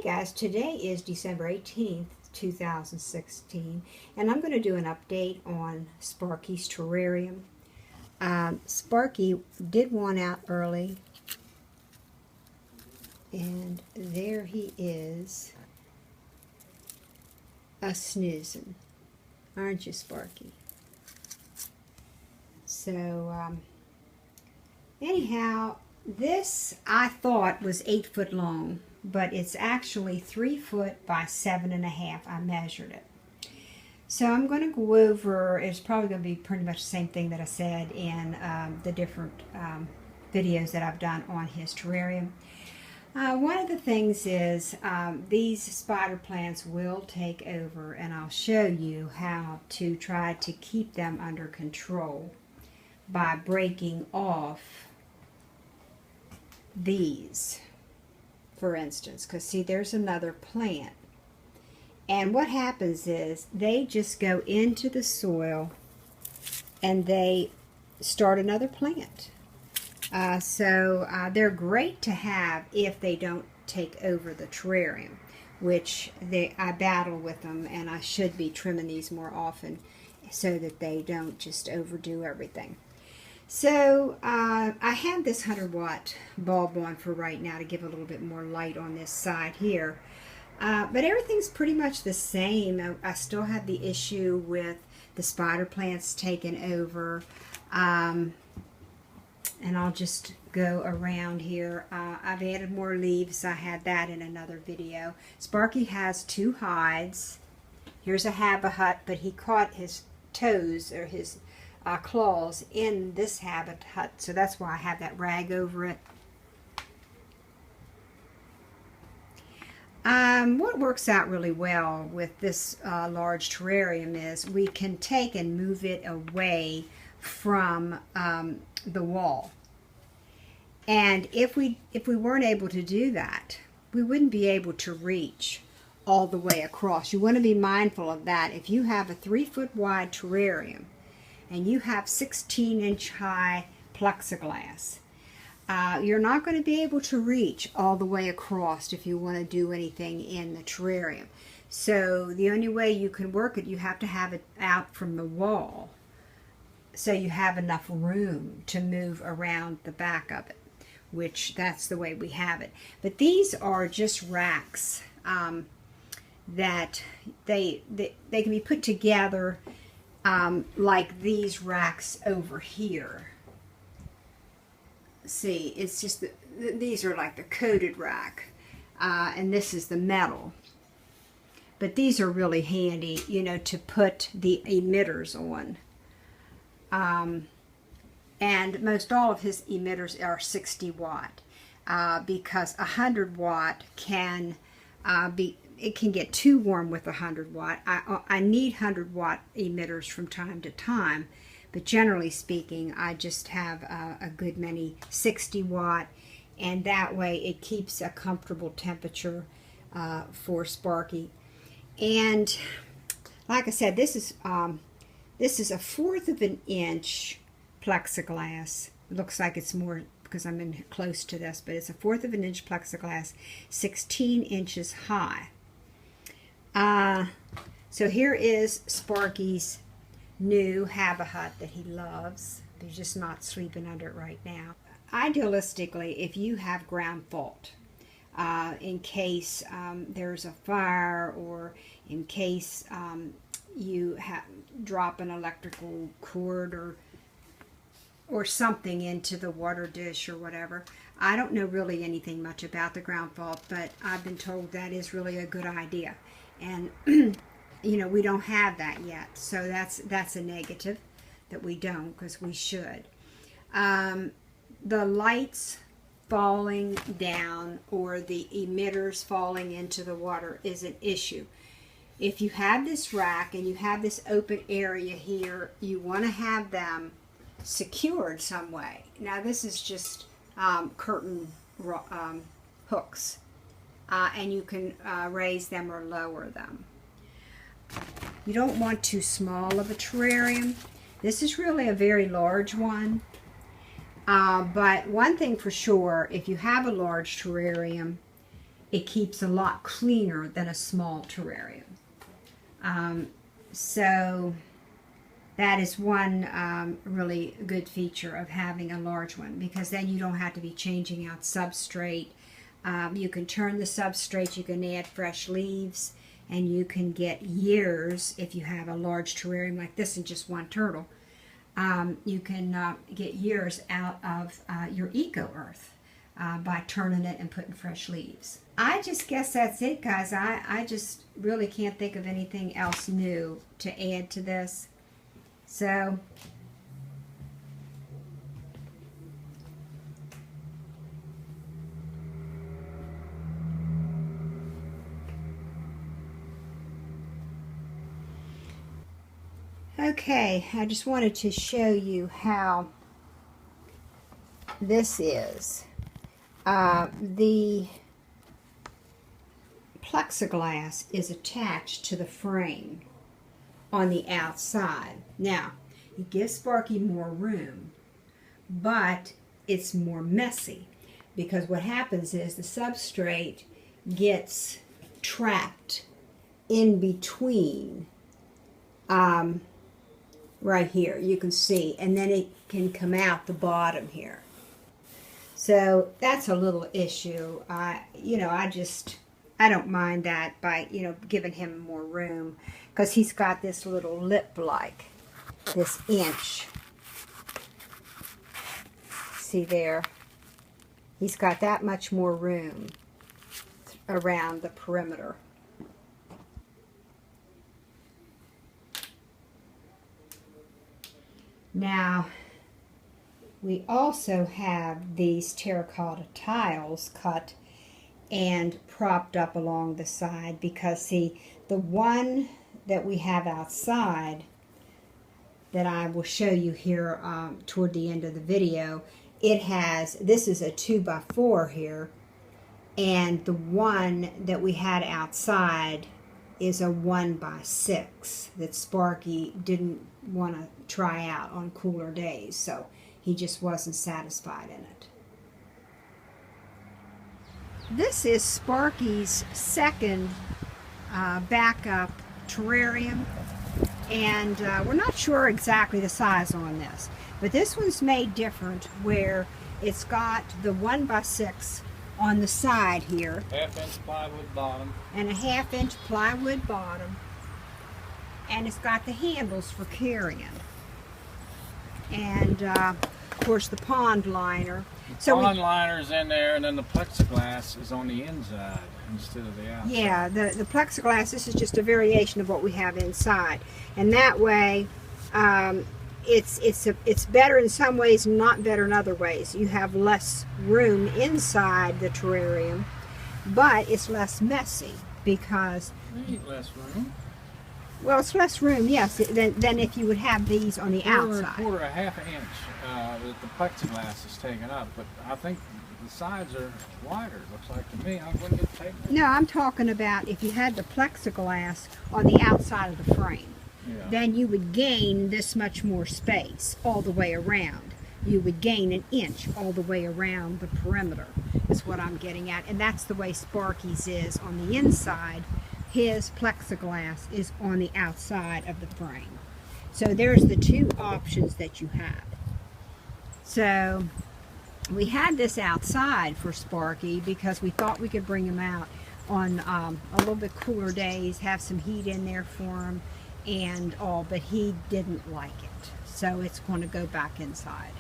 Hey guys, today is December 18th, 2016, and I'm going to do an update on Sparky's terrarium. Sparky did one out early, and there he is, a-snoozing. Aren't you, Sparky? So, anyhow, this I thought was 8 foot long, but it's actually 3 foot by 7.5. I measured it. So I'm going to go over, it's probably going to be pretty much the same thing that I said in the different videos that I've done on his terrarium. One of the things is these spider plants will take over, and I'll show you how to try to keep them under control by breaking off these, for instance, because see, there's another plant, and what happens is they just go into the soil and they start another plant. So they're great to have if they don't take over the terrarium, which I battle with them, and I should be trimming these more often so that they don't just overdo everything. So I have this 100-watt bulb on for right now to give a little bit more light on this side here. But everything's pretty much the same. I still have the issue with the spider plants taking over. And I'll just go around here. I've added more leaves. I had that in another video. Sparky has 2 hides. Here's a habitat, but he caught his toes or his claws in this habitat, so that's why I have that rag over it. What works out really well with this large terrarium is we can take and move it away from the wall. And if we weren't able to do that, we wouldn't be able to reach all the way across. You want to be mindful of that. If you have a 3 foot wide terrarium and you have 16-inch high plexiglass, you're not going to be able to reach all the way across if you want to do anything in the terrarium. So the only way you can work it, you have to have it out from the wall so you have enough room to move around the back of it, which that's the way we have it. But these are just racks that they can be put together like these racks over here. See, it's just these are like the coated rack, and this is the metal. But these are really handy, you know, to put the emitters on. And most all of his emitters are 60 watt, because 100 watt can it can get too warm with 100 watt. I need 100 watt emitters from time to time, but generally speaking, I just have a good many 60 watt, and that way it keeps a comfortable temperature for Sparky. And like I said, this is a 1/4 of an inch plexiglass. It looks like it's more because I'm in close to this, but it's a 1/4 of an inch plexiglass, 16 inches high. So here is Sparky's new habitat that he loves. He's just not sleeping under it right now. Idealistically, if you have ground fault, in case there's a fire, or in case you drop an electrical cord or something into the water dish or whatever. I don't know really anything much about the ground fault, but I've been told that is really a good idea. And you know, we don't have that yet, so that's a negative that we don't, because we should. The lights falling down or the emitters falling into the water is an issue. If you have this rack and you have this open area here, you want to have them secured some way. Now this is just curtain hooks, and you can raise them or lower them. You don't want too small of a terrarium. This is really a very large one, but one thing for sure, if you have a large terrarium, it keeps a lot cleaner than a small terrarium. So that is one really good feature of having a large one, because then you don't have to be changing out substrate. You can turn the substrate, you can add fresh leaves, and you can get years if you have a large terrarium like this and just one turtle. You can get years out of your eco-earth by turning it and putting fresh leaves. I just guess that's it, guys. I just really can't think of anything else new to add to this. So, okay, I just wanted to show you how this is. The plexiglass is attached to the frame on the outside. Now, it gives Sparky more room, but it's more messy, because what happens is the substrate gets trapped in between right here, you can see, and then it can come out the bottom here. So that's a little issue. I don't mind that by, giving him more room, because he's got this little lip like this inch. See there? He's got that much more room around the perimeter. Now, we also have these terracotta tiles cut and propped up along the side, because see, the one that we have outside that I will show you here toward the end of the video, this is a 2x4 here, and the one that we had outside is a 1x6 that Sparky didn't want to try out on cooler days, so he just wasn't satisfied in it. This is Sparky's second backup terrarium, and we're not sure exactly the size on this, but this one's made different, where it's got the 1x6 on the side here, 1/2-inch plywood bottom, and a 1/2-inch plywood bottom, and it's got the handles for carrying, and of course the pond liner. The pond liner's in there, and then the plexiglass is on the inside instead of the outside. Yeah, the plexiglass, this is just a variation of what we have inside, and that way it's better in some ways, not better in other ways. You have less room inside the terrarium, but it's less messy, because less room. Well, it's less room, yes, than if you would have these on the outside. Quarter, a 1/2 inch that the plexiglass is taken up, but I think the sides are wider, looks like to me. I wouldn't get taken. No, I'm talking about if you had the plexiglass on the outside of the frame, then you would gain this much more space all the way around. You would gain 1 inch all the way around the perimeter, is what I'm getting at, and that's the way Sparky's is on the inside. His plexiglass is on the outside of the frame. So there's the two options that you have. So we had this outside for Sparky because we thought we could bring him out on a little bit cooler days, have some heat in there for him and all, but he didn't like it. So it's going to go back inside.